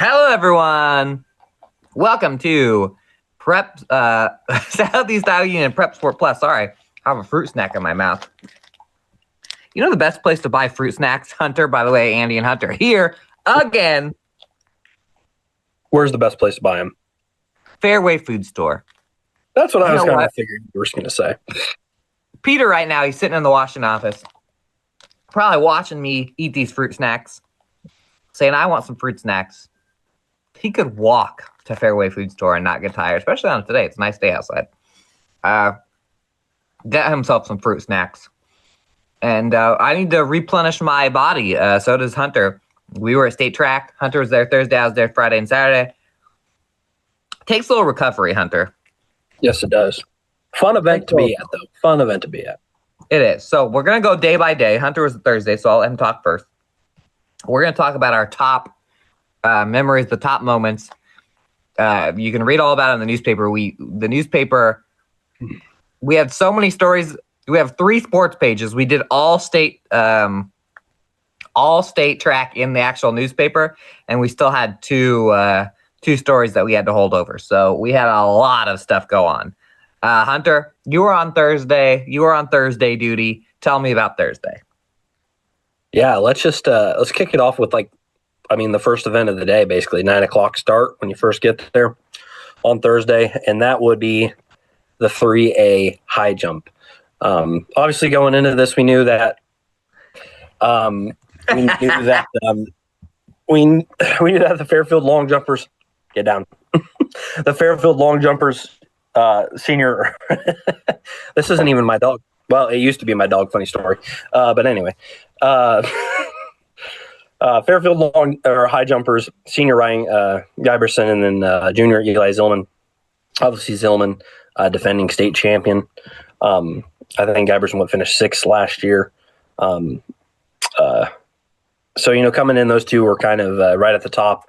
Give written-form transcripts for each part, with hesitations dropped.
Hello, everyone. Welcome to Prep Southeast Iowa Union Prep Sport Plus. Sorry, I have a fruit snack in my mouth. You know the best place to buy fruit snacks, Hunter? By the way, Andy and Hunter here again. Where's the best place to buy them? Fairway Food Store. That's what I was kind of figuring you were going to say. Peter, right now, he's sitting in the Washington office, probably watching me eat these fruit snacks, saying, I want some fruit snacks. He could walk to Fairway Food Store and not get tired, especially on today. It's a nice day outside. Get himself some fruit snacks. And I need to replenish my body. So does Hunter. We were at state track. Hunter was there Thursday. I was there Friday and Saturday. Takes a little recovery, Hunter. Yes, it does. Fun event to be at, though. Fun event to be at. It is. So we're going to go day by day. Hunter was Thursday, so I'll let him talk first. We're going to talk about our top memories, the top moments. You can read all about it in the newspaper. We had so many stories. We have 3 sports pages. We did all state track in the actual newspaper, and we still had two stories that we had to hold over. So we had a lot of stuff go on. Hunter, you were on Thursday. You were on Thursday duty. Tell me about Thursday. Yeah, let's kick it off with the first event of the day, basically 9:00 start when you first get there on Thursday, and that would be the 3A high jump. Obviously, going into this, we knew that the Fairfield long jumpers get down. The Fairfield long jumpers senior. This isn't even my dog. Well, it used to be my dog. Funny story. But anyway. Fairfield long or high jumpers, senior Ryan Giberson, and then junior Eli Zillman. Obviously, Zillman, defending state champion. I think Giberson would finish 6th last year. So coming in, those two were kind of right at the top,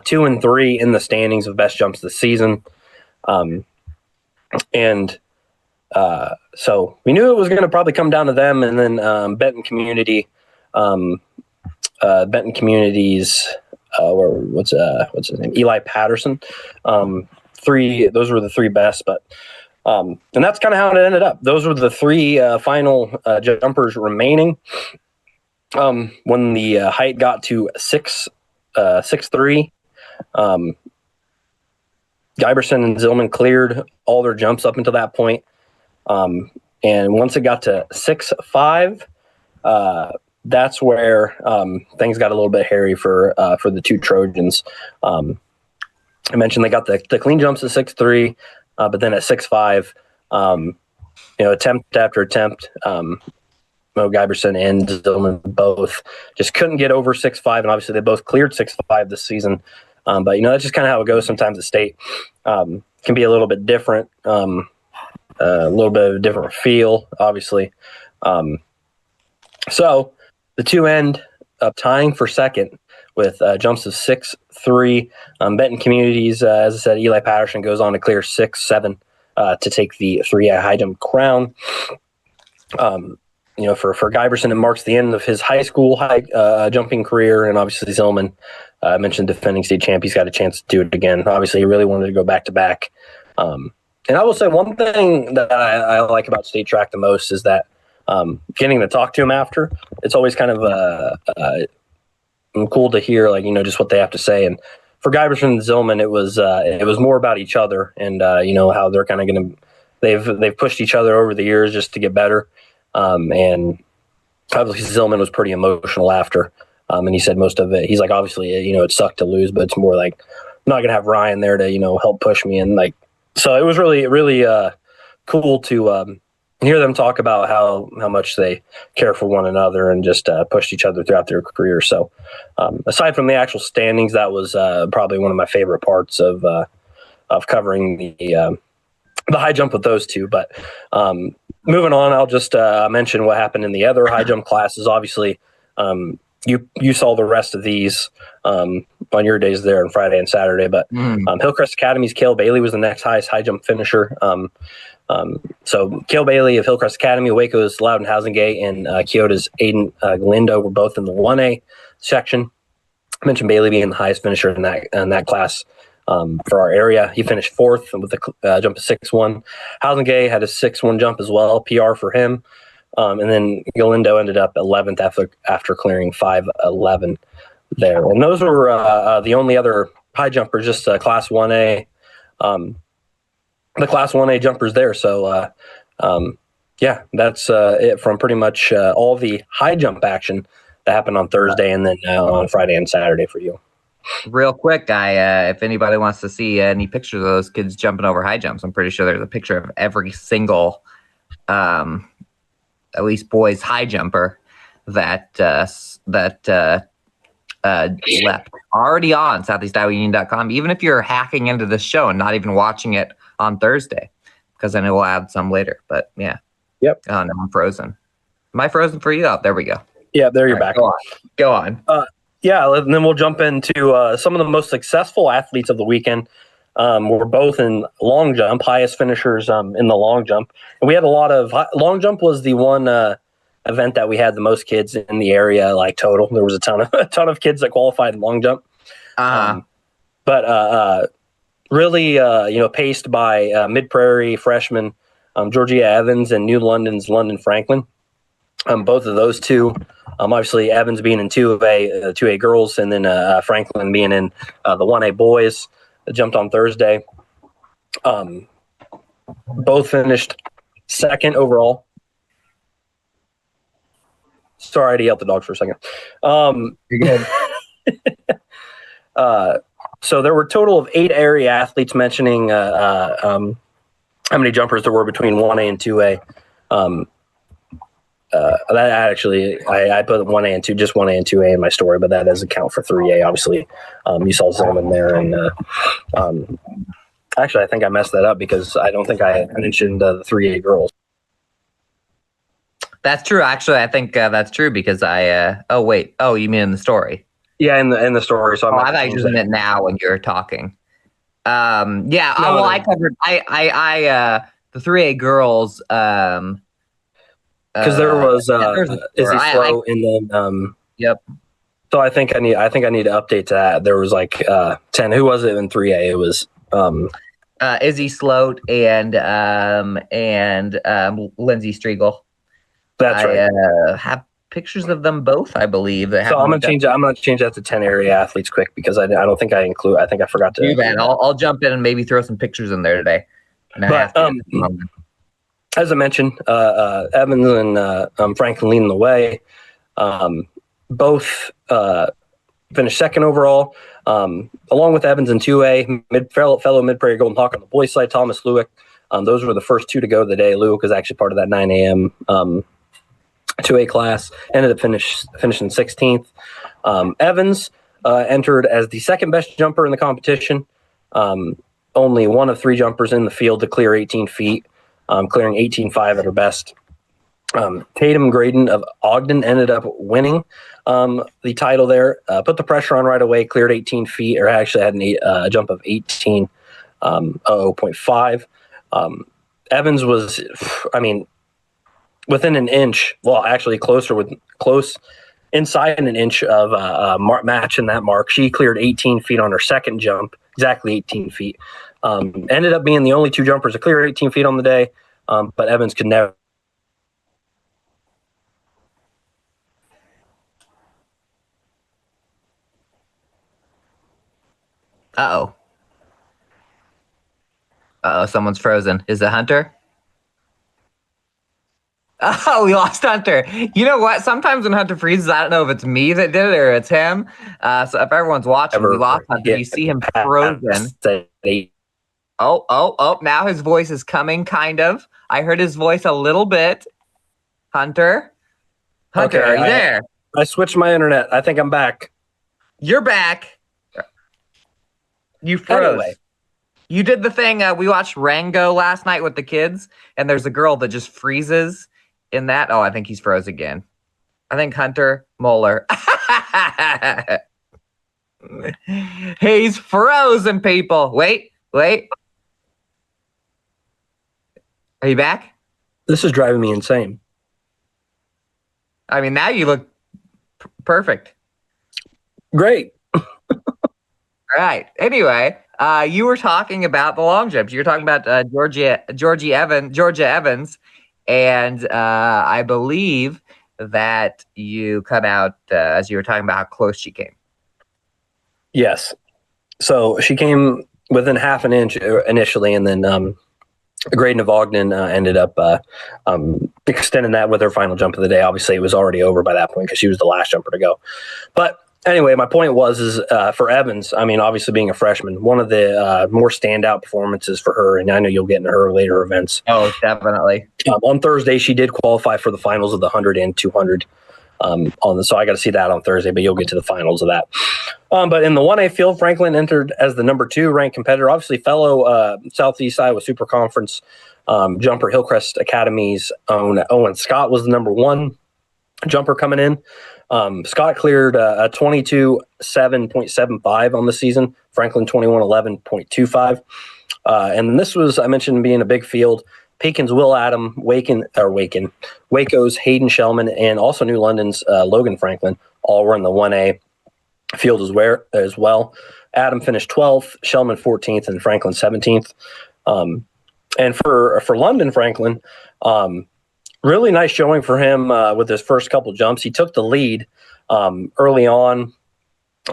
2 and 3 in the standings of best jumps this season. So we knew it was going to probably come down to them, and then Benton Community. Benton Community's what's his name? Eli Patterson. 3. Those were the 3 best, but and that's kind of how it ended up. Those were the 3 final jumpers remaining. When the height got to 6'3", Giberson and Zillman cleared all their jumps up until that point. And once it got to 6'5", that's where things got a little bit hairy for the 2 Trojans. I mentioned they got the clean jumps at 6'3", but then at 6'5", attempt after attempt, Mo Giberson and Zillman both just couldn't get over 6'5", and obviously they both cleared 6'5" this season. But that's just kind of how it goes sometimes at state. Can be a little bit different, a little bit of a different feel, obviously. So the 2 end up tying for second with jumps of 6'3". Benton Communities, as I said, Eli Patterson goes on to clear 6'7" to take the 3A high jump crown. For Giberson, it marks the end of his high school jumping career, and obviously Zillman, I mentioned defending state champ. He's got a chance to do it again. Obviously, he really wanted to go back to back. And I will say one thing that I like about state track the most is that getting to talk to him after, it's always kind of cool to hear, just what they have to say. And for Giberson and Zillman, it was more about each other and how they're kind of going to they've pushed each other over the years just to get better. And obviously Zillman was pretty emotional after. And he said most of it, he's like, obviously, it sucked to lose, but it's more like I'm not going to have Ryan there to, help push me. And so it was really, really cool to hear them talk about how much they care for one another and just pushed each other throughout their career. So aside from the actual standings, that was probably one of my favorite parts of covering the high jump with those two. But moving on, I'll just mention what happened in the other high jump classes. Obviously, you saw the rest of these on your days there on Friday and Saturday, but Hillcrest Academy's Cale Bailey was the next highest high jump finisher. So Cale Bailey of Hillcrest Academy, Waco's Loudon Housingate, and Kyoto's Aiden Galindo were both in the 1A section. I mentioned Bailey being the highest finisher in that class for our area. He finished fourth with a jump of 6.1. Housengay had a 6.1 jump as well, PR for him. And then Galindo ended up 11th after clearing 5.11 there. And those were the only other high jumpers, just Class 1A. The Class 1A jumpers there. So, yeah, that's it from pretty much all the high jump action that happened on Thursday and then on Friday and Saturday for you. Real quick, if anybody wants to see any pictures of those kids jumping over high jumps, I'm pretty sure there's a picture of every single, at least boys high jumper that leapt already on SoutheastIowaUnion.com. Even if you're hacking into the show and not even watching it on Thursday, because I know we'll add some later. But yeah, yep. Oh, no, I'm frozen. Am I frozen for you? Oh, there we go. Yeah, there you're back. Go on. Yeah, and then we'll jump into some of the most successful athletes of the weekend. We're both in long jump, highest finishers in the long jump. And we had a lot of long jump was the one event that we had the most kids in the area, like total. There was a ton of kids that qualified in long jump. But really, paced by Mid Prairie freshman Georgia Evans and New London's London Franklin. Both of those two, obviously Evans being in 2A girls, and then Franklin being in the 1A boys, jumped on Thursday. Both finished second overall. Sorry to yell at the dog for a second. You're good. So there were a total of 8 area athletes, mentioning how many jumpers there were between 1A and 2A. That actually, I put 1A and 2, just 1A and 2A in my story, but that doesn't count for 3A. Obviously, you saw Zillman there, and actually, I think I messed that up because I don't think I mentioned the 3A girls. That's true. Actually, I think that's true because oh wait. Oh, you mean in the story? Yeah, in the story. So I thought you were using it now when you were talking. Yeah. No, well, I covered. The 3A girls. Because there was Izzy Slow, and then yep. So I think I need to update that. There was like 10. Who was it in 3A? It was Izzy Sloat and Lindsay Striegel. That's right. I have pictures of them both, I believe. So I'm gonna change that to 10 area athletes quick because I don't think I include. I think I forgot to do that. I'll jump in and maybe throw some pictures in there today. But as I mentioned, Evans and Franklin leading the way. Both finished second overall, along with Evans in 2A. Fellow Mid Prairie Golden Hawk on the boys' side, Thomas Lewick. Those were the first 2 to go of the day. Lewick was actually part of that 9 a.m. 2A class. Ended up finishing 16th. Evans entered as the second best jumper in the competition. Only one of 3 jumpers in the field to clear 18 feet. Clearing 18.5 at her best. Tatum Graydon of Ogden ended up winning the title there. Put the pressure on right away, cleared 18 feet, or actually had a jump of 18.5. Evans was, within an inch, well, actually close inside an inch of matching that mark. She cleared 18 feet on her second jump, exactly 18 feet. Ended up being the only 2 jumpers to clear 18 feet on the day, but Evans could never. Uh-oh, someone's frozen. Is it Hunter? Oh, we lost Hunter. You know what? Sometimes when Hunter freezes, I don't know if it's me that did it or it's him. So if everyone's watching, we lost Hunter. You see him frozen. Oh, now his voice is coming, kind of. I heard his voice a little bit. Hunter, okay, are you there? I switched my internet. I think I'm back. You're back. You froze. Anyway. You did the thing. We watched Rango last night with the kids, and there's a girl that just freezes in that. Oh, I think he's froze again. I think Hunter Moeller. He's frozen, people. Wait. Are you back? This is driving me insane. I mean, now you look perfect. Great. right. Anyway, you were talking about the long jumps. You were talking about Georgia Evans, and I believe that you cut out as you were talking about how close she came. Yes. So she came within half an inch initially, and then Graydon Ogden ended up extending that with her final jump of the day. Obviously, it was already over by that point because she was the last jumper to go. But anyway, my point was for Evans, I mean, obviously being a freshman, one of the more standout performances for her, and I know you'll get into her later events. Oh, definitely. On Thursday, she did qualify for the finals of the 100 and 200. So I got to see that on Thursday, but you'll get to the finals of that. But in the 1A field, Franklin entered as the number 2 ranked competitor. Obviously, fellow Southeast Iowa Super Conference jumper Hillcrest Academy's own Owen Scott was the number 1 jumper coming in. Scott cleared a 22.7.75 on the season. Franklin 21.11.25. And this was, I mentioned, being a big field. Pekin's Will Adam, Waco's Hayden Shellman, and also New London's Logan Franklin all were in the 1A field as well. Adam finished 12th, Shellman 14th, and Franklin 17th. And for London Franklin, really nice showing for him with his first couple jumps. He took the lead early on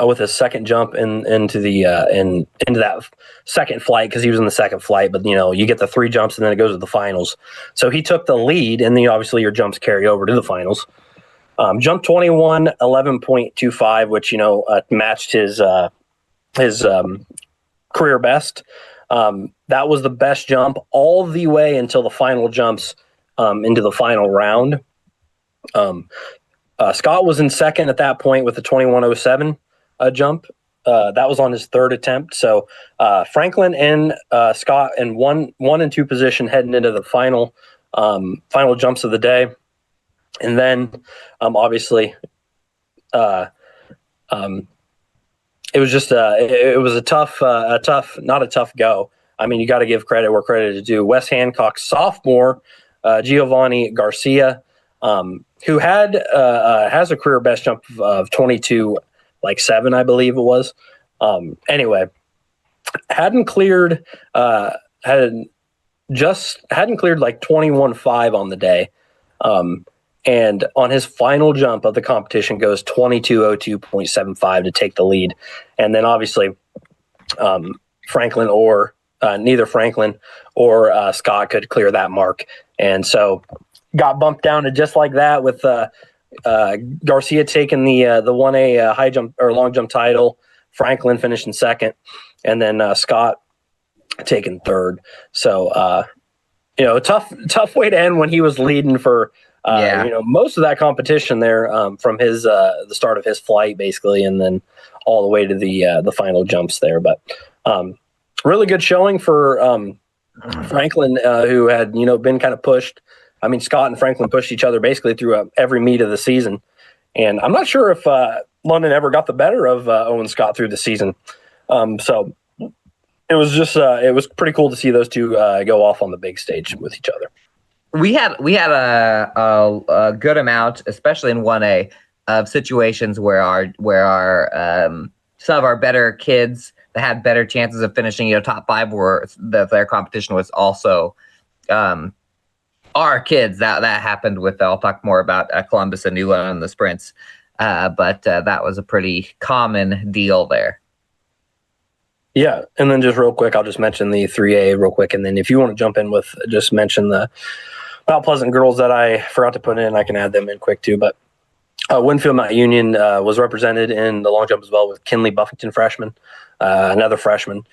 with his second jump into that second flight because he was in the second flight. But you get the 3 jumps and then it goes to the finals. So he took the lead, and then obviously your jumps carry over to the finals. Jump 21.11.25, which matched his career best. That was the best jump all the way until the final jumps into the final round. Scott was in second at that point with a 21.07 jump. That was on his 3rd attempt. So Franklin and Scott in one and 2 position heading into the final jumps of the day. And then obviously it was just it was a tough not a tough go. I mean, you got to give credit where credit is due. Wes Hancock's sophomore Giovanni Garcia, who has a career best jump of 22.7, I believe it was. Anyway, hadn't cleared like 21.5 on the day. And on his final jump of the competition goes 22.02.75 to take the lead. And then obviously neither Franklin or Scott could clear that mark. And so got bumped down to just like that with Garcia taking the 1A high jump or long jump title, Franklin finishing second, and then Scott taking third. So tough way to end when he was leading for most of that competition there from his the start of his flight basically, and then all the way to the final jumps there. But really good showing for Franklin, who had been kind of pushed. I mean, Scott and Franklin pushed each other basically through every meet of the season. And I'm not sure if London ever got the better of Owen Scott through the season. So it was just it was pretty cool to see those two go off on the big stage with each other. We had a good amount, especially in 1A, of situations where our some of our better kids that had better chances of finishing top 5 were their competition was also our kids. That happened with, I'll talk more about Columbus and New London in the sprints, but that was a pretty common deal there. Yeah, and then just real quick, I'll just mention the 3A real quick, and then if you want to jump in with just mention the Mount Pleasant girls that I forgot to put in, I can add them in quick too. But Winfield Mount Union was represented in the long jump as well with Kinley Buffington, freshman, another freshman.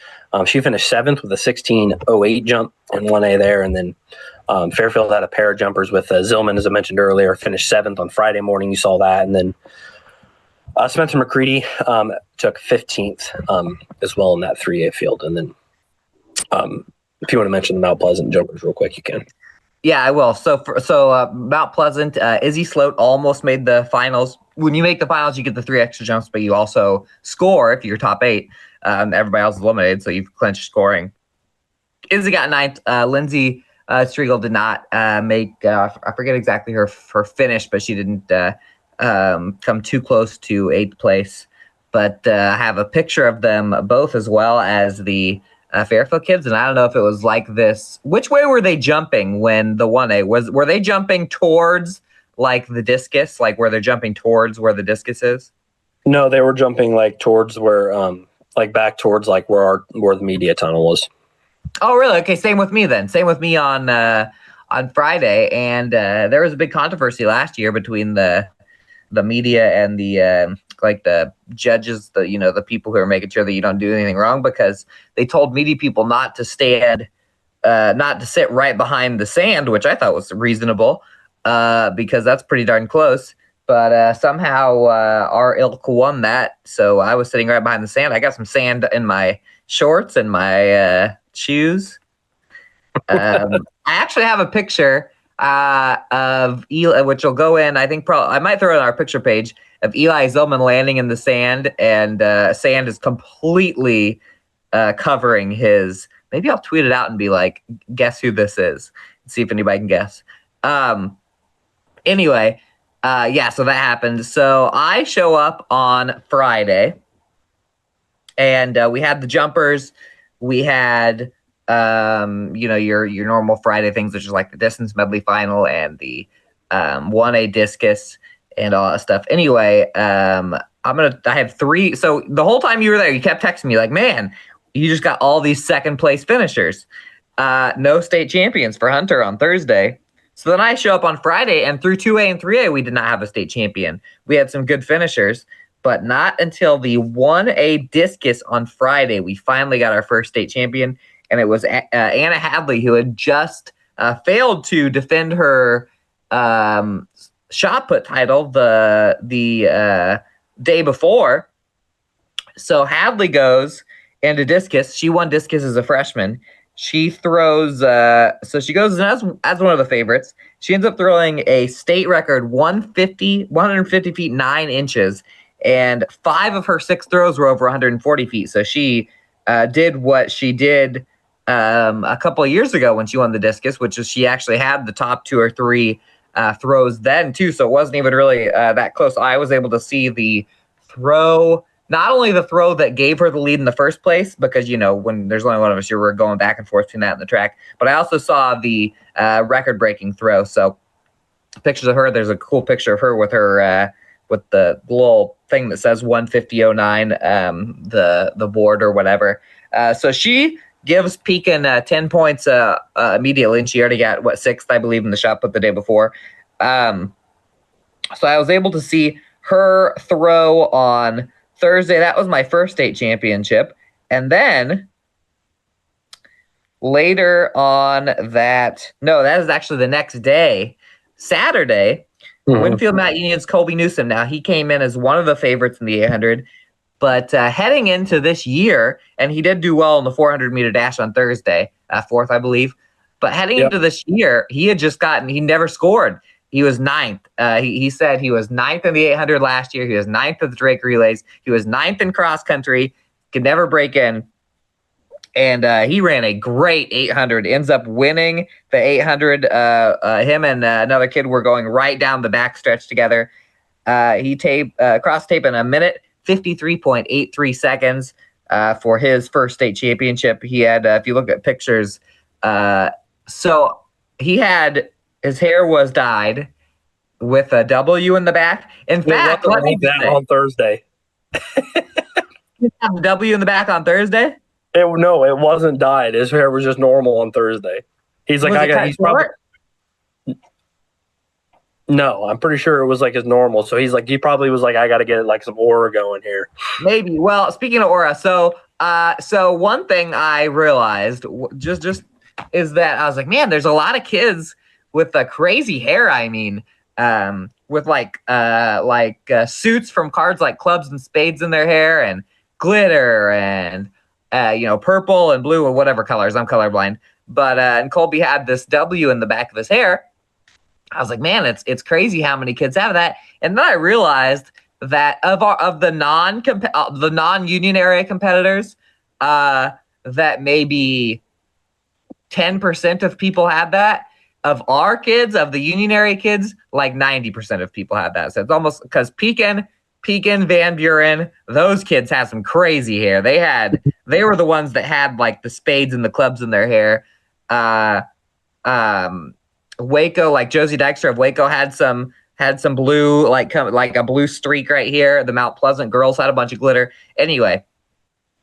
She finished 7th with a 16.08 jump in 1A there, and then Fairfield had a pair of jumpers with Zillman, as I mentioned earlier, finished 7th on Friday morning. You saw that, and then Spencer McCready took 15th as well in that 3A field. And then if you want to mention the Mount Pleasant jumpers real quick, you can. Yeah, I will. So Mount Pleasant, Izzy Sloat almost made the finals. When you make the finals, you get the 3 extra jumps, but you also score if you're top 8. Everybody else is eliminated, so you've clinched scoring. Izzy got 9th. Lindsay Striegel did not make, I forget exactly her finish, but she didn't come too close to 8th place but I have a picture of them both as well as the Fairfield kids, and I don't know if it was like this. Which way were they jumping when the 1A was? Were they jumping towards like the discus, like where they're jumping towards where the discus is? No, they were jumping like towards where, like back towards like where the media tunnel was. Oh, really? Okay, same with me then. Same with me on Friday, and there was a big controversy last year between the media and the like the judges, the people who are making sure that you don't do anything wrong, because they told media people not to stand, not to sit right behind the sand, which I thought was reasonable, because that's pretty darn close. But somehow our ilk won that, so I was sitting right behind the sand. I got some sand in my shorts and my shoes. I actually have a picture of Eli, which will go in. I think I might throw it on our picture page of Eli Zillman landing in the sand, and sand is completely covering his. Maybe I'll tweet it out and be like, "Guess who this is?" See if anybody can guess. Anyway, yeah. So that happened. So I show up on Friday, and we had the jumpers. We had your normal Friday things, which is like the distance medley final and the 1A discus and all that stuff. Anyway, I have three. So the whole time you were there, you kept texting me like, man, you just got all these second place finishers. No state champions for Hunter on Thursday. So then I show up on Friday, and through 2A and 3A, we did not have a state champion. We had some good finishers, but not until the 1A discus on Friday, we finally got our first state champion. And it was Anna Hadley, who had just failed to defend her shot put title the day before. So Hadley goes into discus. She won discus as a freshman. She throws, so she goes as one of the favorites. She ends up throwing a state record 150 feet 9 inches, and 5 of her 6 throws were over 140 feet. So she did what she did a couple of years ago when she won the discus, which is she actually had the top 2 or 3 throws then too. So it wasn't even really that close. I was able to see the throw, not only the throw that gave her the lead in the first place, because, when there's only one of us, you were going back and forth between that and the track, but I also saw the record-breaking throw. So pictures of her, there's a cool picture of her with her, with the little thing that says 150.09, the board or whatever. So she gives Pekin 10 points immediately, and she already got, 6th, I believe, in the shot put the day before. So I was able to see her throw on Thursday. That was my first state championship. And then later on that is actually the next day, Saturday, Winfield Mount Union's Colby Newsom. Now, he came in as one of the favorites in the 800, but heading into this year, and he did do well in the 400-meter dash on Thursday, 4th, I believe. But heading into this year, he never scored. He was 9th. He said he was 9th in the 800 last year. He was 9th at the Drake Relays. He was 9th in cross country. Could never break in. And he ran a great 800. Ends up winning the 800. Him and another kid were going right down the backstretch together. He cross tape in a minute 53.83 seconds for his first state championship. He had, if you look at pictures, so he had, his hair was dyed with a W in the back. In fact, let me say, on Thursday. You have a W in the back on Thursday? No, it wasn't dyed. His hair was just normal on Thursday. He's like, he's probably. No, I'm pretty sure it was like his normal. So he probably was like, I got to get like some aura going here. Maybe. Well, speaking of aura, so one thing I realized just is that I was like, man, there's a lot of kids with crazy hair. I mean, with like suits from cards like clubs and spades in their hair, and glitter, and purple and blue or whatever colors. I'm colorblind, but and Colby had this W in the back of his hair. I was like, man, it's crazy how many kids have that. And then I realized that of the non-union area competitors, that maybe 10% of people had that. Of our kids, of the union area kids, like 90% of people had that. So it's almost, because Pekin Pekin, Van Buren, those kids had some crazy hair. They were the ones that had like the spades and the clubs in their hair. Waco, like Josie Dykstra of Waco had some blue, like a blue streak right here. The Mount Pleasant girls had a bunch of glitter. Anyway,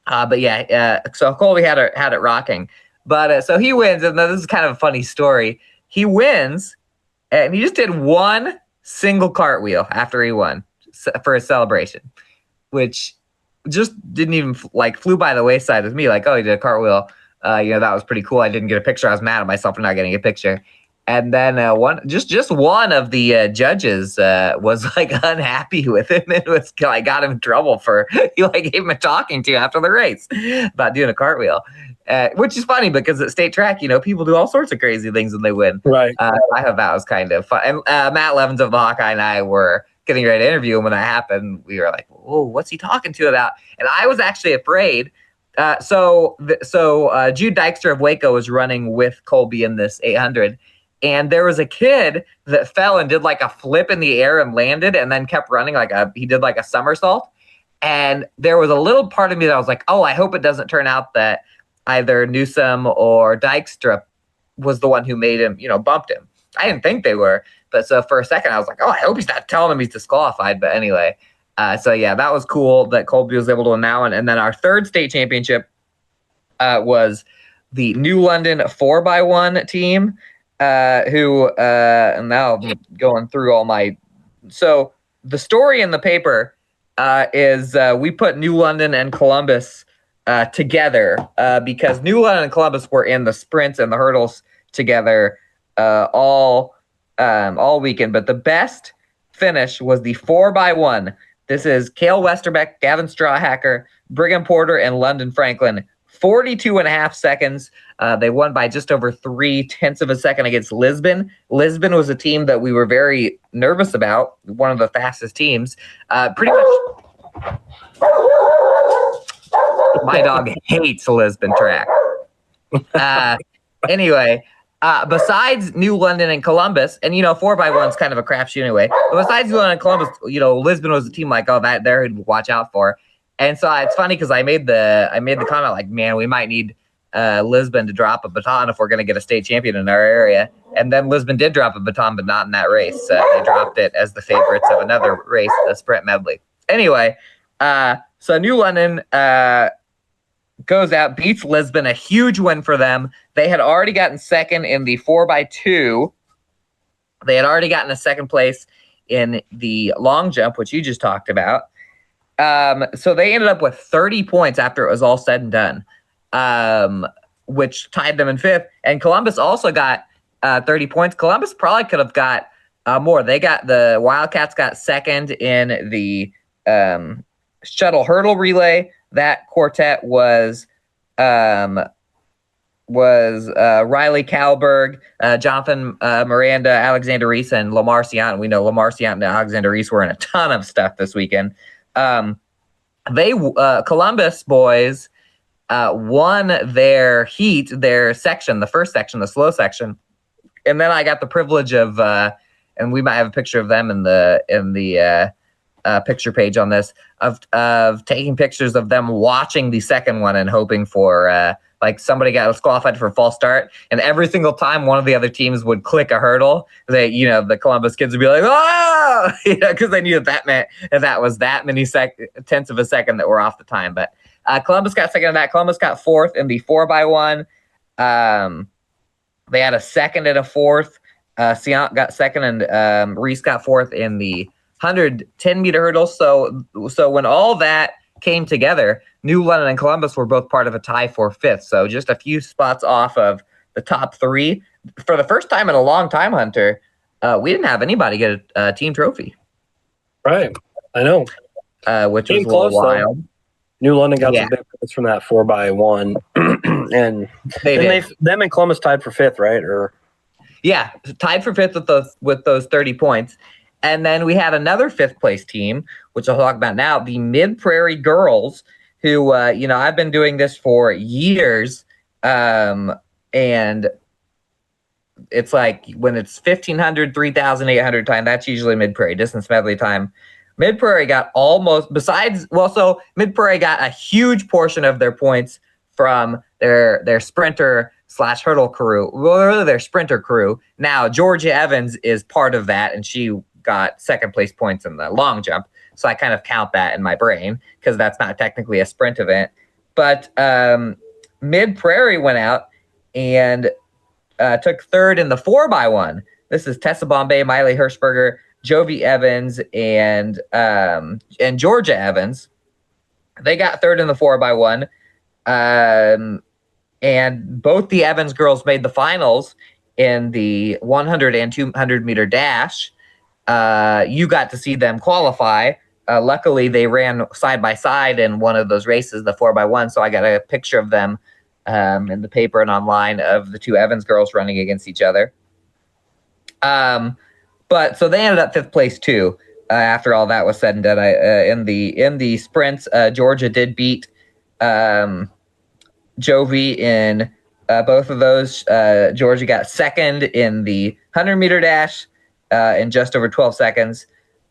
but yeah, so Colby had it rocking. But so he wins, and this is kind of a funny story. He wins, and he just did one single cartwheel after he won for his celebration, which just didn't even flew by the wayside with me. Like, oh, he did a cartwheel. That was pretty cool. I didn't get a picture. I was mad at myself for not getting a picture. And then one of the judges was like unhappy with him and was like got him in trouble for he like gave him a talking to after the race about doing a cartwheel, which is funny because at state track, people do all sorts of crazy things when they win. Right. I thought that was kind of fun. And Matt Levins of the Hawkeye and I were getting ready to interview him when that happened. We were like, "Whoa, what's he talking to about?" And I was actually afraid. So Jude Dykstra of Waco was running with Colby in this 800. And there was a kid that fell and did like a flip in the air and landed and then kept running he did like a somersault. And there was a little part of me that was like, oh, I hope it doesn't turn out that either Newsom or Dykstra was the one who made him, bumped him. I didn't think they were. But so for a second, I was like, oh, I hope he's not telling him he's disqualified. But anyway, so yeah, that was cool that Colby was able to win that one. And then our third state championship was the New London 4x1 team. And now I'm going through all my. So the story in the paper is we put New London and Columbus together because New London and Columbus were in the sprints and the hurdles together all weekend. But the best finish was the 4x1. This is Cale Westerbeck, Gavin Strawhacker, Brigham Porter, and London Franklin. 42.5 seconds. They won by just over 0.3 of a second against Lisbon. Lisbon was a team that we were very nervous about, one of the fastest teams. Pretty much. My dog hates Lisbon track. Anyway, besides New London and Columbus, and 4x1 is kind of a crapshoot anyway. But besides New London and Columbus, Lisbon was a team like, oh, that there to watch out for. And so it's funny because I made the comment like, man, we might need Lisbon to drop a baton if we're going to get a state champion in our area. And then Lisbon did drop a baton, but not in that race. They dropped it as the favorites of another race, the sprint medley. Anyway, so New London goes out, beats Lisbon, a huge win for them. They had already gotten second in the 4x2. They had already gotten a second place in the long jump, which you just talked about. So they ended up with 30 points after it was all said and done, which tied them in fifth. And Columbus also got 30 points. Columbus probably could have got more. The Wildcats got second in the shuttle hurdle relay. That quartet was Riley Kalberg, Jonathan Miranda, Alexander Reese, and Lamar Ciant. We know Lamar Ciant and Alexander Reese were in a ton of stuff this weekend. Columbus boys won their heat, their section, the first section, the slow section, and then I got the privilege of, and we might have a picture of them in the picture page on this of taking pictures of them watching the second one and hoping for like somebody got disqualified for a false start, and every single time one of the other teams would click a hurdle, the Columbus kids would be like, oh, because they knew that meant that was that many tenths of a second that were off the time. But Columbus got second in that. Columbus got fourth in the 4x1. They had a second and a fourth. Ciant got second, and Reese got fourth in the 110-meter hurdles. So when all that came together, New London and Columbus were both part of a tie for fifth. So just a few spots off of the top three. For the first time in a long time, Hunter, we didn't have anybody get a team trophy. Right. I know. Which was a little wild. Though. New London got some big points from that 4x1. And them and Columbus tied for fifth, right? Yeah, tied for fifth with those 30 points. And then we had another fifth place team, which I'll talk about now, the Mid Prairie Girls, who, I've been doing this for years. And it's like when it's 1,500, 3,800 time, that's usually Mid Prairie distance medley time. Mid Prairie got so Mid Prairie got a huge portion of their points from their sprinter / hurdle crew, well, their sprinter crew. Now, Georgia Evans is part of that, and she got second place points in the long jump. So I kind of count that in my brain because that's not technically a sprint event. But Mid Prairie went out and took third in the 4x1. This is Tessa Bombay, Miley Hirschberger, Jovi Evans, and Georgia Evans. They got third in the 4x1. And both the Evans girls made the finals in the 100 and 200 meter dash. You got to see them qualify. Luckily, they ran side by side in one of those races, the 4x1. So I got a picture of them in the paper and online of the two Evans girls running against each other. But so they ended up fifth place too. After all that was said and done, in the sprints, Georgia did beat Jovi in both of those. Georgia got second in the 100 meter dash in just over 12 seconds.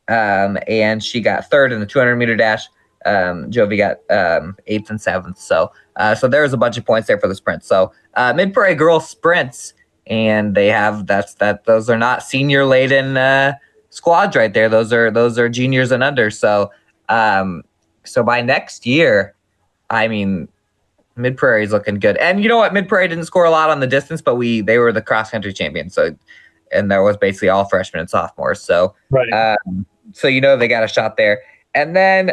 And she got third in the 200 meter dash. Jovi got 8th and 7th. So there was a bunch of points there for the sprint. So Mid Prairie girls sprints, and they have those are not senior laden squads right there. Those are juniors and under. So by next year, I mean, Mid Prairie is looking good. And you know what? Mid Prairie didn't score a lot on the distance, but they were the cross country champions. So, and there was basically all freshmen and sophomores. So, Right. So they got a shot there. And then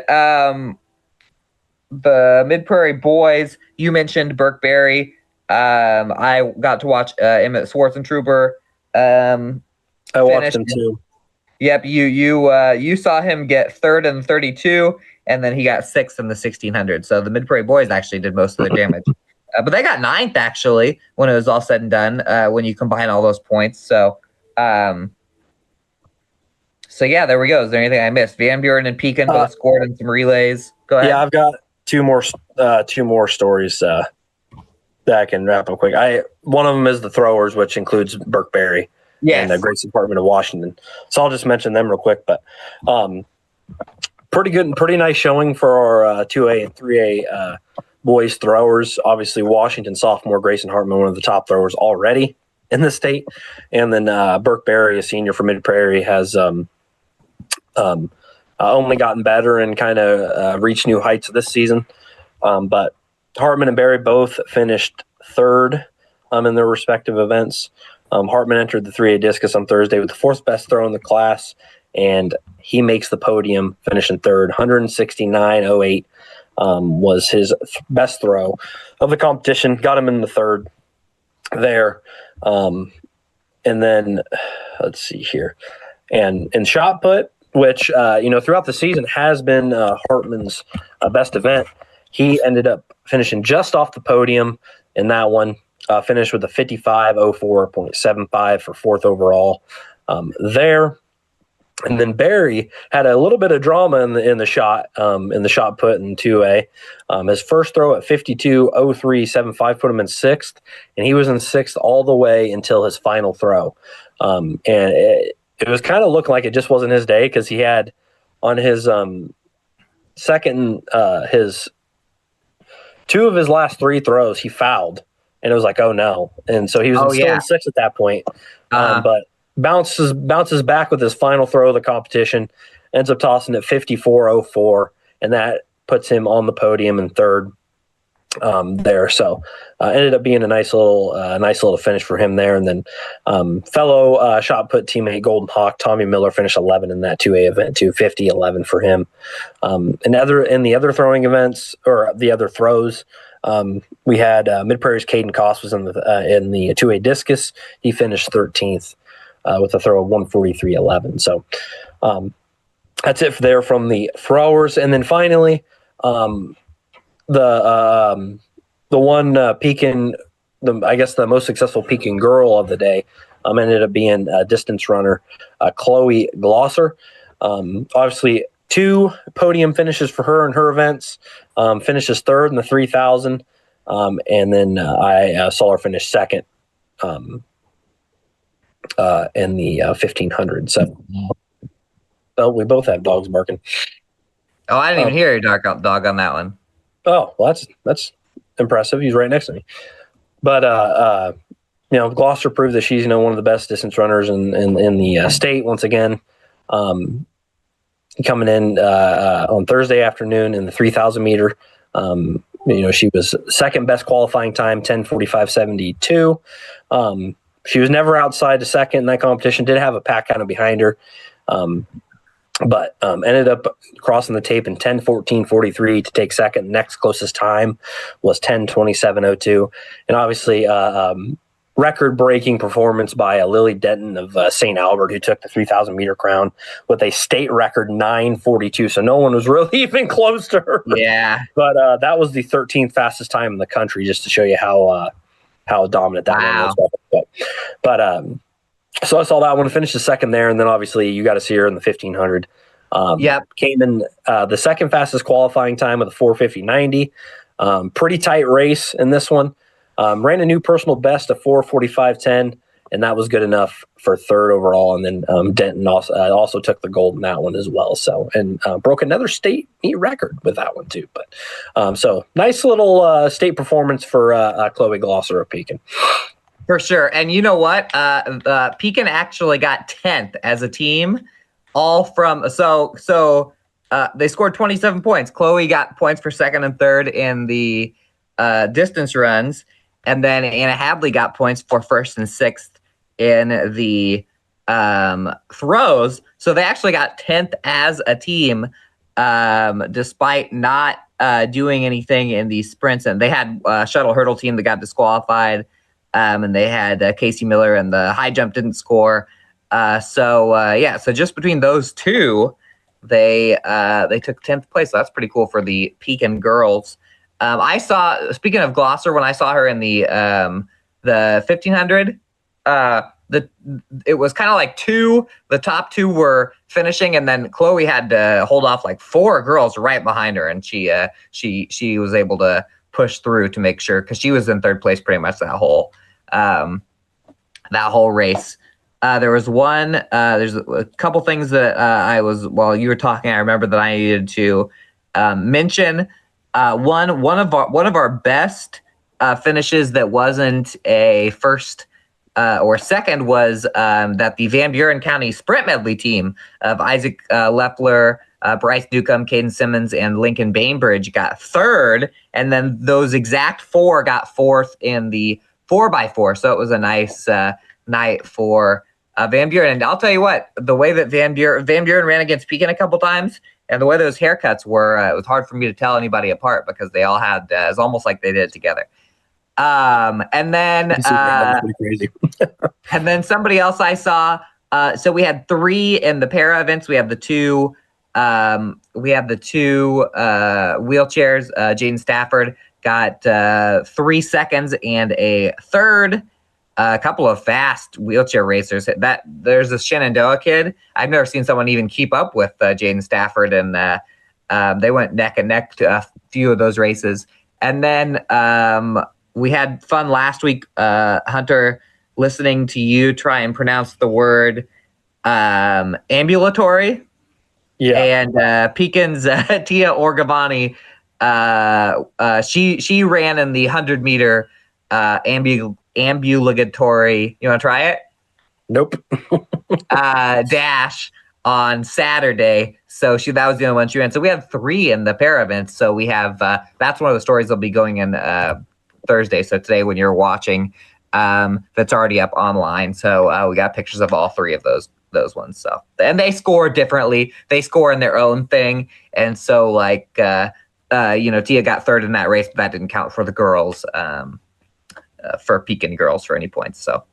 the Mid Prairie boys, you mentioned Burke Berry. I got to watch Emmett Swartzentruber. I watched him too. Yep, you saw him get third in 32, and then he got sixth in the 1600. So the Mid Prairie boys actually did most of the damage. But they got ninth actually when it was all said and done. When you combine all those points, so yeah, there we go. Is there anything I missed? Van Buren and Pekin both scored in some relays. Go ahead. Yeah, I've got two more stories that I can wrap up quick. One of them is the throwers, which includes Burke Berry. Yes. And the Grace Department of Washington. So I'll just mention them real quick. But pretty good and pretty nice showing for our 2A and 3A boys throwers. Obviously, Washington sophomore Grayson Hartman, one of the top throwers already in the state. And then Burke Berry, a senior from Mid Prairie, has only gotten better and kind of reached new heights this season. But Hartman and Berry both finished third in their respective events. Hartman entered the 3A discus on Thursday with the fourth best throw in the class, and he makes the podium, finishing third. 169.08 was his best throw of the competition. Got him in the third there. And then let's see here. And in shot put, which throughout the season has been Hartman's best event, he ended up finishing just off the podium in that one. Finished with a 55.04.75 for fourth overall there. And then Barry had a little bit of drama in the shot put in 2A. His first throw at 52.03.75 put him in sixth, and he was in sixth all the way until his final throw. And it was kind of looking like it just wasn't his day, because he had on his his two of his last three throws he fouled. And it was like, oh no! And so he was still in sixth at that point, but bounces back with his final throw of the competition, ends up tossing at 54.04, and that puts him on the podium in third there. So ended up being a nice little finish for him there. And then fellow shot put teammate Golden Hawk Tommy Miller finished 11 in that 2A event too, 50-11 for him. In the other throwing events, or the other throws. We had Mid Prairie's Caden Koss was in the 2A discus. He finished 13th with a throw of 143.11. So that's it there from the throwers. And then finally, the one Pekin, I guess the most successful Pekin girl of the day, ended up being a distance runner, Chloe Glosser. Obviously, 2 podium finishes for her in her events. Finishes third in the 3,000, and then I saw her finish second in the 1,500. So Oh, we both have dogs barking. Oh, I didn't even hear your dog on that one. Oh, well, that's impressive. He's right next to me. But Gloucester proved that she's one of the best distance runners in the state once again. Coming in on Thursday afternoon in the 3,000 meter. She was second best qualifying time, 10:45.72. She was never outside the second in that competition. Did have a pack kind of behind her. But ended up crossing the tape in 10:14.43 to take second. Next closest time was 10:27.02. And obviously, record-breaking performance by Lily Denton of St. Albert, who took the 3,000 meter crown with a state record 9:42. So no one was really even close to her. Yeah. But that was the 13th fastest time in the country, just to show you how dominant that one was. But so I saw that one, finished the second there, and then obviously you got to see her in the 1,500. Came in the second fastest qualifying time with a 4:50.90. Pretty tight race in this one. Ran a new personal best of 4:45.10, and that was good enough for third overall. And then Denton also took the gold in that one as well. So and broke another state meet record with that one too. But so nice little state performance for Chloe Glosser of Pekin. For sure. And you know what? Pekin actually got 10th as a team, all from they scored 27 points. Chloe got points for second and third in the distance runs, and then Anna Hadley got points for first and sixth in the throws. So they actually got 10th as a team, despite not doing anything in the sprints. And they had a shuttle hurdle team that got disqualified. And they had Casey Miller, and the high jump didn't score. So just between those two, they took 10th place. So that's pretty cool for the Pekin girls. Speaking of Gloucester, when I saw her in the 1,500, it was kind of like the top two were finishing, and then Chloe had to hold off like four girls right behind her, and she was able to push through to make sure, because she was in third place pretty much that whole race. There's a couple things that while you were talking, I remember that I needed to mention. One of our best finishes that wasn't a first or second was that the Van Buren County Sprint Medley team of Isaac Lepler, Bryce Newcomb, Caden Simmons, and Lincoln Bainbridge got third, and then those exact four got fourth in the 4x4. So it was a nice night for Van Buren. And I'll tell you what, the way that Van Buren ran against Pekin a couple times, and the way those haircuts were, it was hard for me to tell anybody apart, because they all had it's almost like they did it together. And then crazy. and then somebody else I saw. So we had three in the para events. We have the two wheelchairs. Jaden Stafford got 3 seconds and a third. A couple of fast wheelchair racers. There's this Shenandoah kid. I've never seen someone even keep up with Jaden Stafford, and they went neck and neck to a few of those races. And then we had fun last week, Hunter, listening to you try and pronounce the word ambulatory. Yeah. And Pekin's Tia Orgavani, she ran in the 100-meter ambulatory. You want to try it? Nope. Dash on Saturday. So that was the only one she ran. So we have 3 in the para events. So we have that's one of the stories that'll be going in Thursday. So today, when you're watching, that's already up online. So we got pictures of all 3 of those ones. So, and they score differently. They score in their own thing. And so Tia got third in that race, but that didn't count for the girls, for Pekin girls for any points. So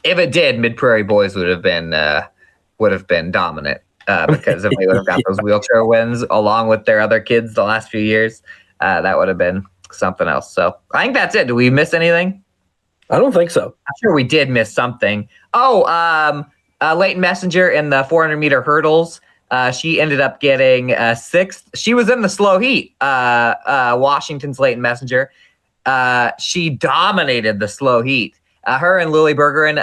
if it did, Mid Prairie boys would have been dominant, because if they would have got those wheelchair wins along with their other kids the last few years, that would have been something else. So I think that's it. Do we miss anything? I don't think so. I'm sure we did miss something. Leighton Messenger in the 400-meter hurdles. She ended up getting 6th. She was in the slow heat. Washington's Leighton Messenger. She dominated the slow heat. Her and Lily Bergeron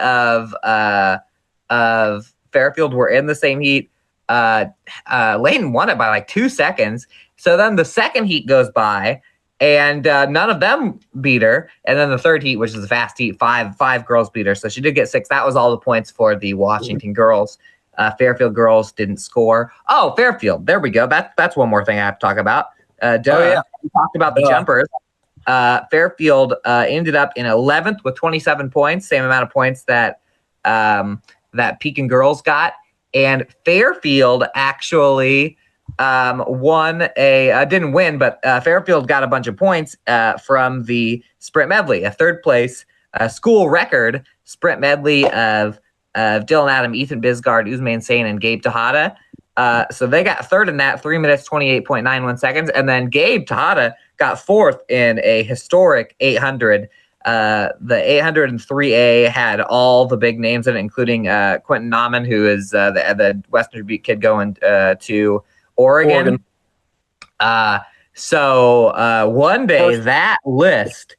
of Fairfield were in the same heat. Layton won it by like 2 seconds. So then the second heat goes by, and none of them beat her. And then the third heat, which is the fast heat, five girls beat her. So she did get 6. That was all the points for the Washington girls. Fairfield girls didn't score. Oh, Fairfield. There we go. That's one more thing I have to talk about. We talked about the jumpers. Fairfield ended up in 11th with 27 points, same amount of points that Pekin girls got. And Fairfield actually didn't win, but Fairfield got a bunch of points from the sprint medley, a third place school record sprint medley of Dylan Adam, Ethan Bisgard, Uzman Sane, and Gabe Tejada. So they got third in that, 3 minutes, 28.91 seconds. And then Gabe Tejada got fourth in a historic 800. The 803A had all the big names in it, including Quentin Nauman, who is the Western Dubuque kid going to Oregon. So one day that list,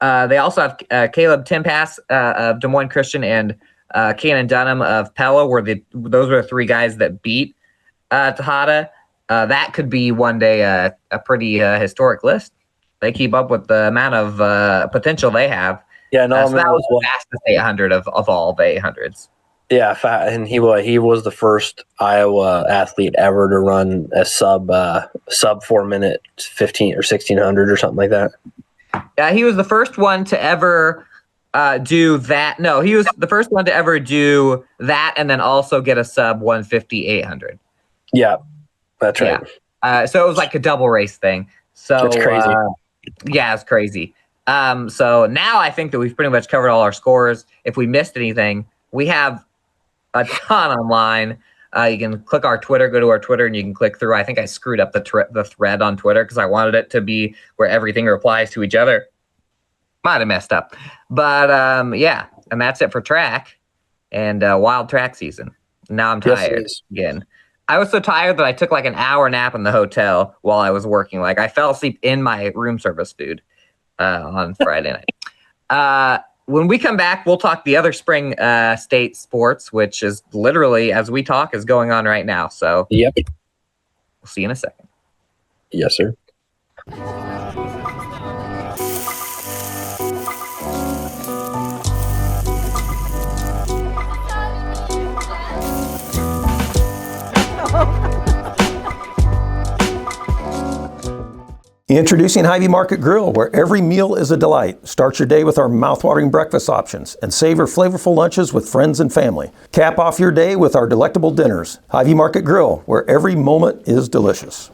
they also have Caleb Timpass of Des Moines Christian and Cannon Dunham of Pella, those were the 3 guys that beat Tejada. That could be one day a pretty historic list. They keep up with the amount of potential they have. Yeah, no, so that was the fastest 800 of all the 800s. Yeah, and he was the first Iowa athlete ever to run a sub 4 minute 15 or 1600 or something like that. Yeah, he was the first one to ever do that. No, he was the first one to ever do that, and then also get a sub 150 800. Yeah, that's right. Yeah. So it was like a double race thing. So it's crazy. Yeah, it's crazy. So now I think that we've pretty much covered all our scores. If we missed anything, we have a ton online. You can click our Twitter, go to our Twitter, and you can click through. I think I screwed up the thread on Twitter because I wanted it to be where everything replies to each other. Might have messed up. But yeah, and that's it for track and wild track season. Now I'm tired again. I was so tired that I took like an hour nap in the hotel while I was working. Like I fell asleep in my room service food on Friday night. When we come back, we'll talk the other spring state sports, which is literally, as we talk, is going on right now. So yep. We'll see you in a second. Yes, sir. Introducing Hy-Vee Market Grill, where every meal is a delight. Start your day with our mouthwatering breakfast options and savor flavorful lunches with friends and family. Cap off your day with our delectable dinners. Hy-Vee Market Grill, where every moment is delicious.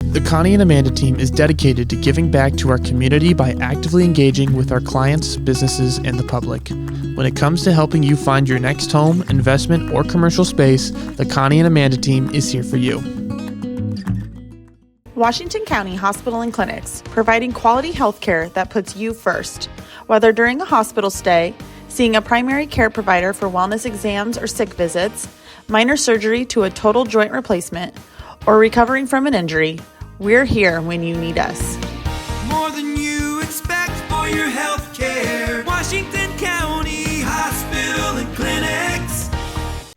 The Connie and Amanda team is dedicated to giving back to our community by actively engaging with our clients, businesses, and the public. When it comes to helping you find your next home, investment, or commercial space, the Connie and Amanda team is here for you. Washington County Hospital and Clinics, providing quality health care that puts you first. Whether during a hospital stay, seeing a primary care provider for wellness exams or sick visits, minor surgery to a total joint replacement, or recovering from an injury, we're here when you need us. More than you expect for your health care. Washington County Hospital and Clinics.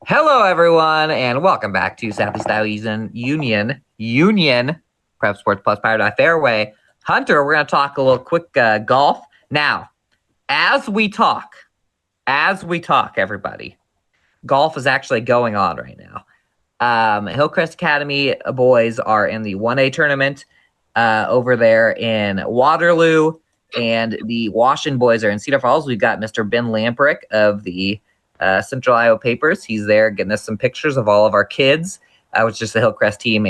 Hello, everyone, and welcome back to Southeast Iowa Union Prep Sports Plus powered by Fairway. Hunter, we're going to talk a little quick golf. Now, as we talk, everybody, golf is actually going on right now. Hillcrest Academy boys are in the 1A tournament over there in Waterloo, and the Washington boys are in Cedar Falls. We've got Mr. Ben Lamprick of the Central Iowa Papers. He's there getting us some pictures of all of our kids, which is just the Hillcrest team,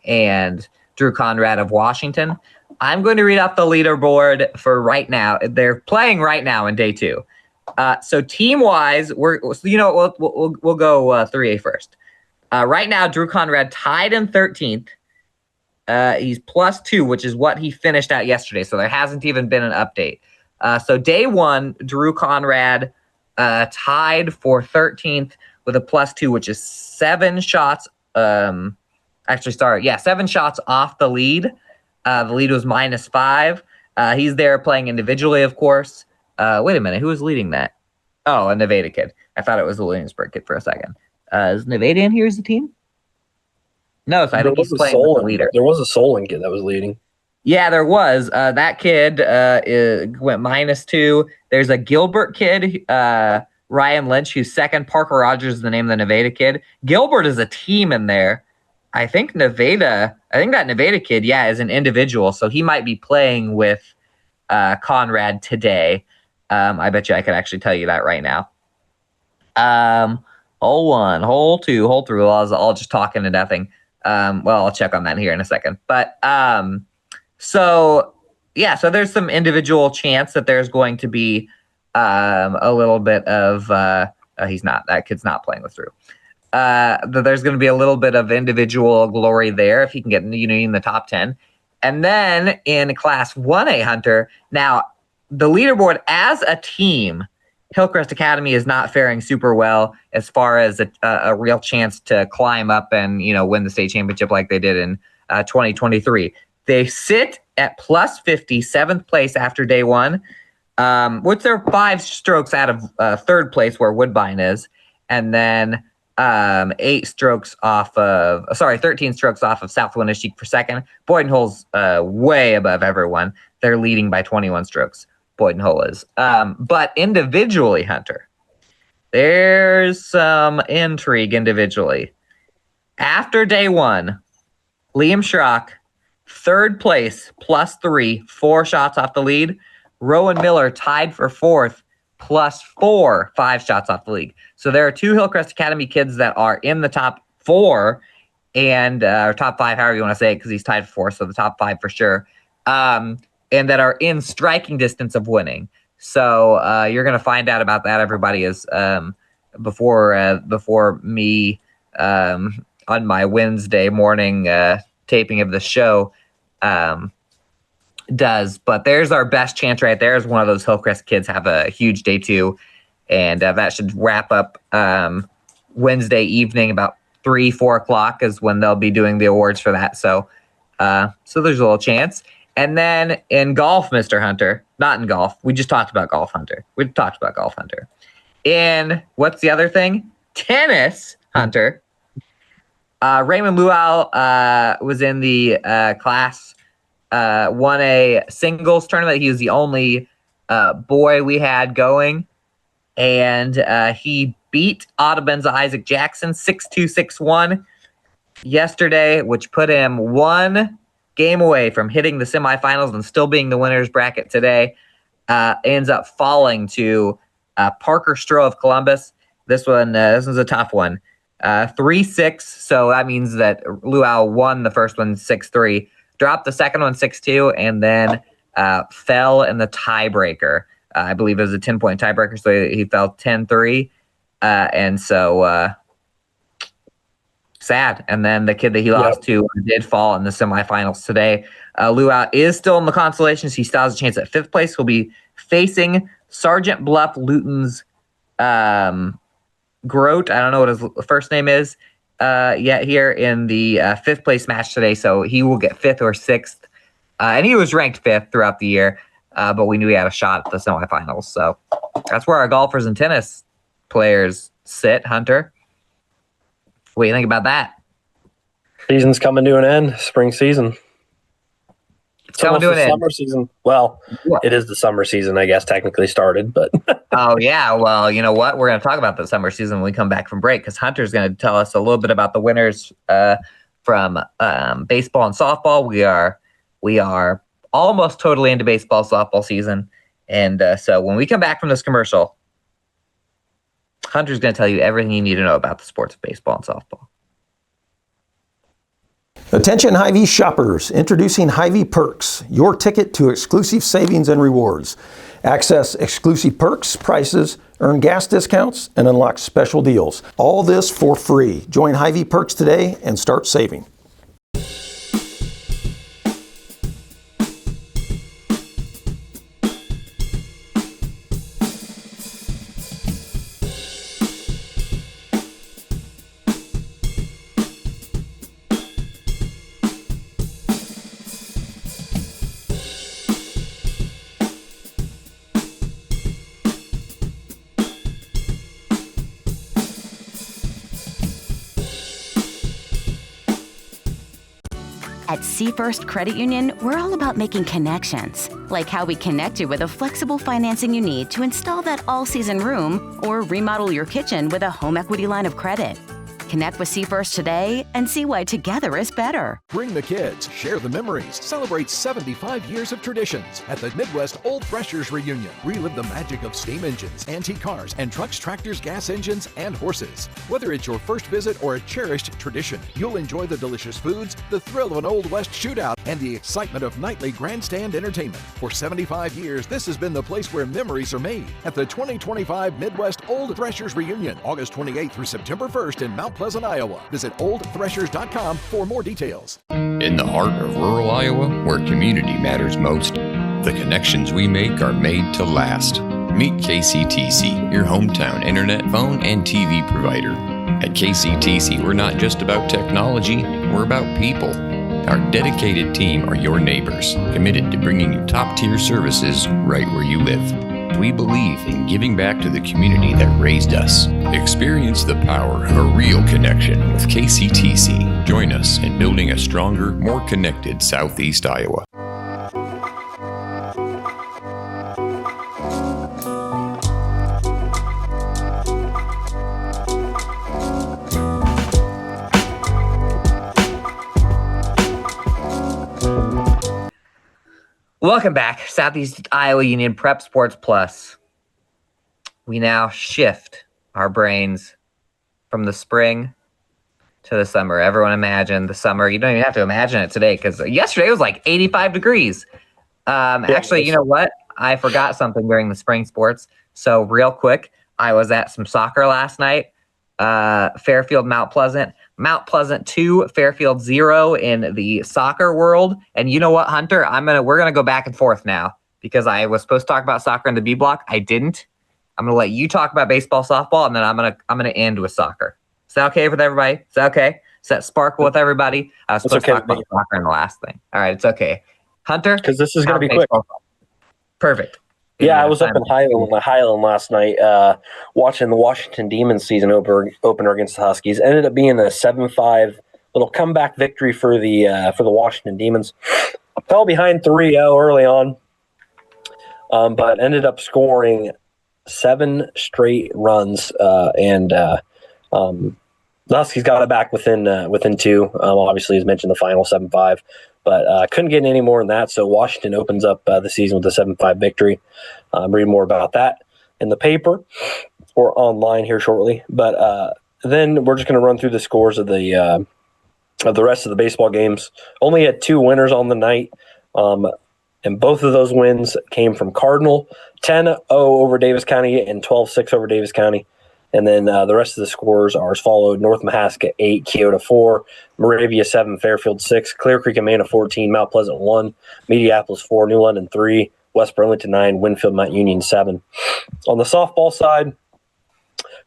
and Drew Conrad of Washington. I'm going to read off the leaderboard for right now. They're playing right now in day 2. So team-wise, we'll go 3A first. Right now, Drew Conrad tied in 13th. He's +2, which is what he finished out yesterday. So there hasn't even been an update. So day 1, Drew Conrad tied for 13th with a +2, which is 7 shots. 7 shots off the lead. The lead was -5. He's there playing individually, of course. Wait a minute, who was leading that? Oh, a Nevada kid. I thought it was the Williamsburg kid for a second. Is Nevada in here as a team? No, so I think he's playing with the leader. There was a Solon kid that was leading. Yeah, there was. That kid went -2. There's a Gilbert kid, Ryan Lynch, who's second. Parker Rogers is the name of the Nevada kid. Gilbert is a team in there. I think that Nevada kid, is an individual. So he might be playing with Conrad today. I bet you I could actually tell you that right now. Hole 1, hole 2, hole 3. Well, I was all just talking to nothing. I'll check on that here in a second. But so there's some individual chance that there's going to be a little bit of that kid's not playing with Drew. That there's going to be a little bit of individual glory there if he can get in the top 10. And then in Class 1A Hunter, now the leaderboard as a team, Hillcrest Academy is not faring super well as far as a real chance to climb up and win the state championship like they did in 2023. They sit at plus 50, 7th place after day one, which they're 5 strokes out of third place where Woodbine is, and then 13 strokes off of South Winneshiek for second. Boyden Hull's way above everyone. They're leading by 21 strokes. Boyden Hull is. But individually, Hunter, there's some intrigue individually. After day one, Liam Schrock, third place, +3, 4 shots off the lead. Rowan Miller tied for fourth, +4, 5 shots off the lead. So there are 2 Hillcrest Academy kids that are in the top 4 and or top 5, however you want to say it, because he's tied for fourth, so the top 5 for sure. And that are in striking distance of winning. So you're going to find out about that. Everybody is before me on my Wednesday morning taping of the show does. But there's our best chance right there is one of those Hillcrest kids have a huge day 2. And that should wrap up Wednesday evening about 3-4 o'clock is when they'll be doing the awards for that. So there's a little chance. And then in golf, Mr. Hunter, not in golf. We just talked about golf, Hunter. In what's the other thing? Tennis, Hunter. Raymond Luau was in the Class 1A singles tournament. He was the only boy we had going. And he beat Audubon's Isaac Jackson 6-2, 6-1 yesterday, which put him 1 game away from hitting the semifinals and still being the winner's bracket today. Ends up falling to Parker Stroh of Columbus. This was a tough one. 3-6, so that means that Luau won the first one 6-3, dropped the second one 6-2, and then fell in the tiebreaker. I believe it was a 10-point tiebreaker, so he fell 10-3. And so sad. And then the kid that he lost to did fall in the semifinals today. Luau is still in the consolations. He still has a chance at 5th place. He'll be facing Sergeant Bluff Luton's Grote. I don't know what his first name is yet here in the 5th place match today. So he will get 5th or 6th. And he was ranked 5th throughout the year. But we knew he had a shot at the semifinals. So that's where our golfers and tennis players sit, Hunter. What do you think about that? Season's coming to an end. Spring season. It's coming to an end. Summer season. Well, It is the summer season, I guess, technically started. But oh, yeah. Well, you know what? We're going to talk about the summer season when we come back from break because Hunter's going to tell us a little bit about the winners from baseball and softball. We are almost totally into baseball, softball season. And so when we come back from this commercial, Hunter's going to tell you everything you need to know about the sports of baseball and softball. Attention Hy-Vee shoppers, introducing Hy-Vee Perks, your ticket to exclusive savings and rewards. Access exclusive perks, prices, earn gas discounts, and unlock special deals. All this for free. Join Hy-Vee Perks today and start saving. At Seafirst Credit Union, we're all about making connections, like how we connect you with a flexible financing you need to install that all-season room or remodel your kitchen with a home equity line of credit. Connect with Seafirst today and see why together is better. Bring the kids, share the memories, celebrate 75 years of traditions at the Midwest Old Threshers Reunion. Relive the magic of steam engines, antique cars, and trucks, tractors, gas engines, and horses. Whether it's your first visit or a cherished tradition, you'll enjoy the delicious foods, the thrill of an Old West shootout, and the excitement of nightly grandstand entertainment. For 75 years, this has been the place where memories are made at the 2025 Midwest Old Threshers Reunion, August 28th through September 1st in Mount Pleasant, Iowa. Visit oldthreshers.com for more details. In the heart of rural Iowa, where community matters most, the connections we make are made to last. Meet KCTC, your hometown internet, phone, and TV provider. At KCTC, we're not just about technology, we're about people. Our dedicated team are your neighbors, committed to bringing you top-tier services right where you live. We believe in giving back to the community that raised us. Experience the power of a real connection with KCTC. Join us in building a stronger, more connected Southeast Iowa. Welcome back, Southeast Iowa Union Prep Sports Plus. We now shift our brains from the spring to the summer. Everyone imagine the summer. You don't even have to imagine it today because yesterday it was like 85 degrees. Actually, you know what? I forgot something during the spring sports. So real quick, I was at some soccer last night. Fairfield, Mount Pleasant. Mount Pleasant 2, Fairfield 0 in the soccer world. And you know what, Hunter? We're gonna go back and forth now because I was supposed to talk about soccer in the B block. I didn't. I'm gonna let you talk about baseball, softball, and then I'm gonna end with soccer. Is that okay with everybody? Is that okay? Is that sparkle with everybody? I was supposed to talk about soccer in the last thing. All right, it's okay. Hunter? Because this is gonna be quick. Perfect. Yeah, I was up in Highland last night watching the Washington Demons season opener against the Huskies. Ended up being a 7-5 little comeback victory for the Washington Demons. Fell behind 3-0 early on, but ended up scoring 7 straight runs, and the Huskies got it back within 2. Obviously, as mentioned, the final 7-5. But couldn't get any more than that, so Washington opens up the season with a 7-5 victory. Read more about that in the paper or online here shortly. But then we're just going to run through the scores of the rest of the baseball games. Only had 2 winners on the night, and both of those wins came from Cardinal, 10-0 over Davis County and 12-6 over Davis County. And then the rest of the scores are as followed: North Mahaska 8, Keota 4, Moravia 7, Fairfield 6, Clear Creek and Amana 14, Mount Pleasant 1, Mediapolis 4, New London 3, West Burlington 9, Winfield Mount Union 7. On the softball side,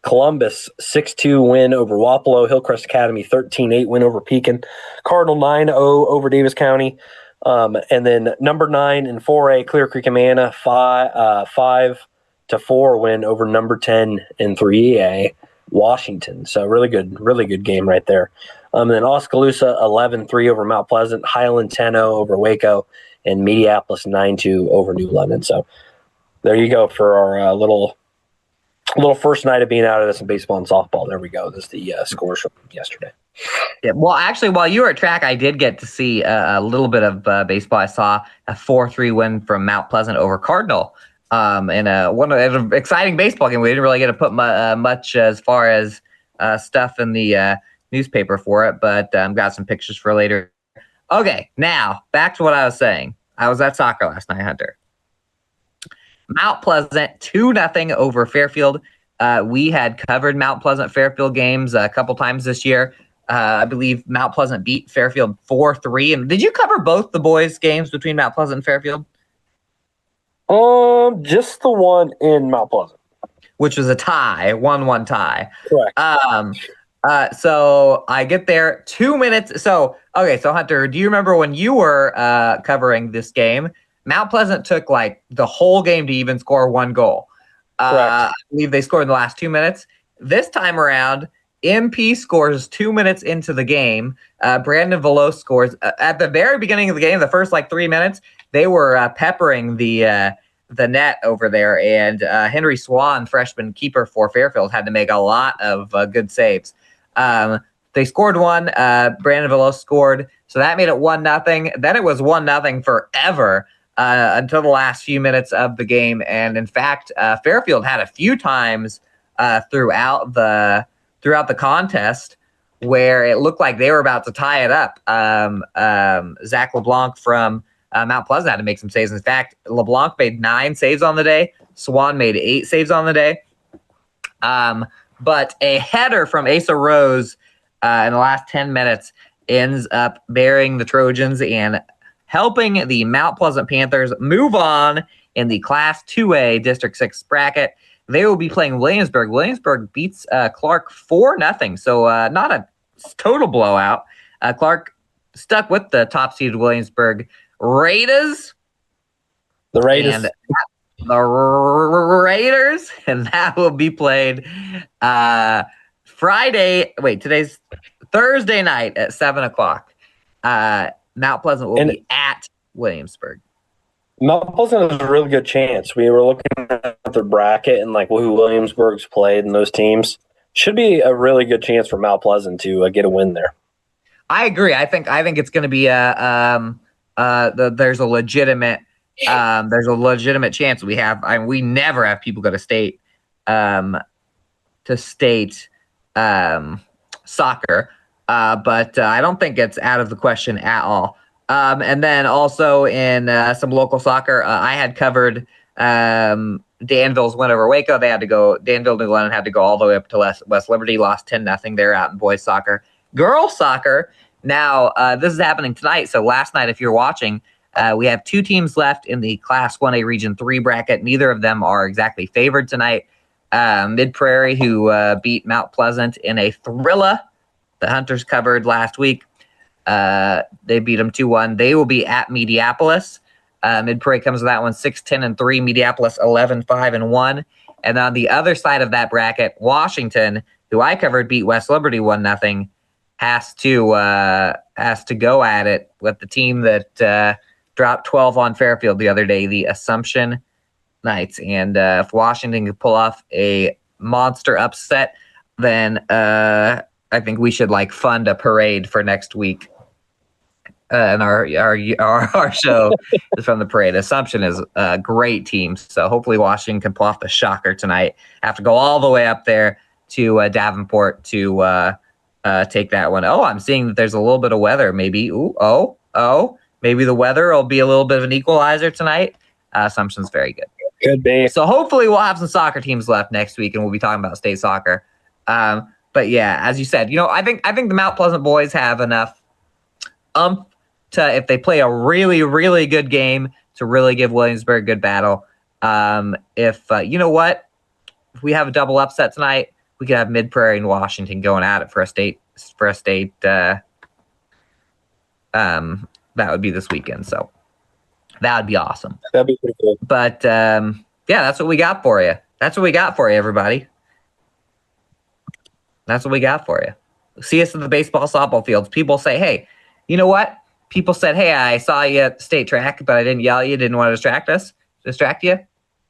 Columbus 6-2 win over Wapello, Hillcrest Academy 13-8 win over Pekin, Cardinal 9-0 over Davis County, and then number 9 in 4A, Clear Creek and Amana 5-4 win over number 10 in 3A, Washington. So really good game right there. And then Oskaloosa 11-3 over Mount Pleasant, Highland 10-0 over Waco, and Mediapolis 9-2 over New London. So there you go for our little first night of being out of this in baseball and softball. There we go. This is the scores from yesterday. Yeah, well, actually, while you were at track, I did get to see a little bit of baseball. I saw a 4-3 win from Mount Pleasant over Cardinal. And an exciting baseball game. We didn't really get to put much as far as stuff in the newspaper for it, but got some pictures for later. Okay, now back to what I was saying. I was at soccer last night, Hunter. Mount Pleasant 2-0 over Fairfield. We had covered Mount Pleasant Fairfield games a couple times this year. I believe Mount Pleasant beat Fairfield 4-3. And did you cover both the boys' games between Mount Pleasant and Fairfield? Just the one in Mount Pleasant, which was a tie, 1-1 tie. Correct. So I get there 2 minutes. So Hunter, do you remember when you were covering this game? Mount Pleasant took like the whole game to even score 1 goal. I believe they scored in the last 2 minutes. This time around, MP scores 2 minutes into the game. Brandon Veloz scores at the very beginning of the game. The first 3 minutes, they were peppering the net over there, and Henry Swan, freshman keeper for Fairfield, had to make a lot of good saves. They scored one. Brandon Veloz scored, so that made it 1-0. Then it was 1-0 forever until the last few minutes of the game. And in fact, Fairfield had a few times throughout the contest where it looked like they were about to tie it up. Zach LeBlanc from Mount Pleasant had to make some saves. In fact, LeBlanc made 9 saves on the day. Swan made 8 saves on the day. But a header from Asa Rose in the last 10 minutes ends up burying the Trojans and helping the Mount Pleasant Panthers move on in the Class 2A District 6 bracket. They will be playing Williamsburg. Williamsburg beats Clark 4-0, so not a total blowout. Clark stuck with the top-seeded Williamsburg Raiders. The Raiders. And the Raiders, and that will be played today's Thursday night at 7 o'clock. Mount Pleasant will be at Williamsburg. Mount Pleasant has a really good chance. We were looking at the bracket and who Williamsburg's played in those teams. Should be a really good chance for Mount Pleasant to get a win there. I agree. I think it's going to be there's a legitimate chance we have. We never have people go to state soccer, but I don't think it's out of the question at all. And then also in some local soccer, I had covered Danville's win over Waco. Danville, New London had to go all the way up to West Liberty, lost 10-0 there out in boys soccer. Girls soccer, now this is happening tonight. So last night, if you're watching, we have 2 teams left in the Class 1A Region 3 bracket. Neither of them are exactly favored tonight. Mid-Prairie, who beat Mount Pleasant in a thriller the Hunters covered last week. They beat them 2-1. They will be at Mediapolis. Mid-Prairie comes with that one 6-10-3. Mediapolis 11-5-1. And on the other side of that bracket, Washington, who I covered, beat West Liberty 1-0. Has to go at it with the team that dropped 12 on Fairfield the other day, the Assumption Knights. And if Washington can pull off a monster upset, then I think we should fund a parade for next week. And our show is from the parade. Assumption is a great team, so hopefully Washington can pull off the shocker tonight. Have to go all the way up there to Davenport to take that one. Oh, I'm seeing that there's a little bit of weather. Maybe maybe the weather will be a little bit of an equalizer tonight. Assumption's very good. Could be. So hopefully we'll have some soccer teams left next week, and we'll be talking about state soccer. But yeah, as you said, I think the Mount Pleasant boys have enough to, if they play a really, really good game, to really give Williamsburg a good battle. If we have a double upset tonight, we could have Mid-Prairie and Washington going at it for a state. That would be this weekend. So that would be awesome. That'd be pretty cool. But yeah, that's what we got for you. Everybody. That's what we got for you. See us in the baseball, softball fields. People say, hey, you know what? People said, hey, I saw you at state track, but I didn't yell at you. Didn't want to distract you.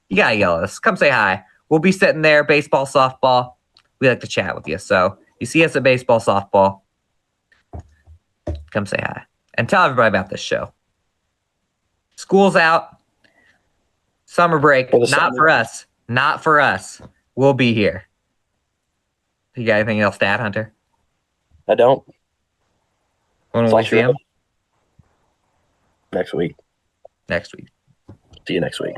You got to yell at us. Come say hi. We'll be sitting there, baseball, softball. We like to chat with you. So you see us at baseball, softball. Come say hi. And tell everybody about this show. School's out. Summer break. Not for us. We'll be here. You got anything else to add, Hunter? I don't. When will we see him? Next week. Next week. See you next week.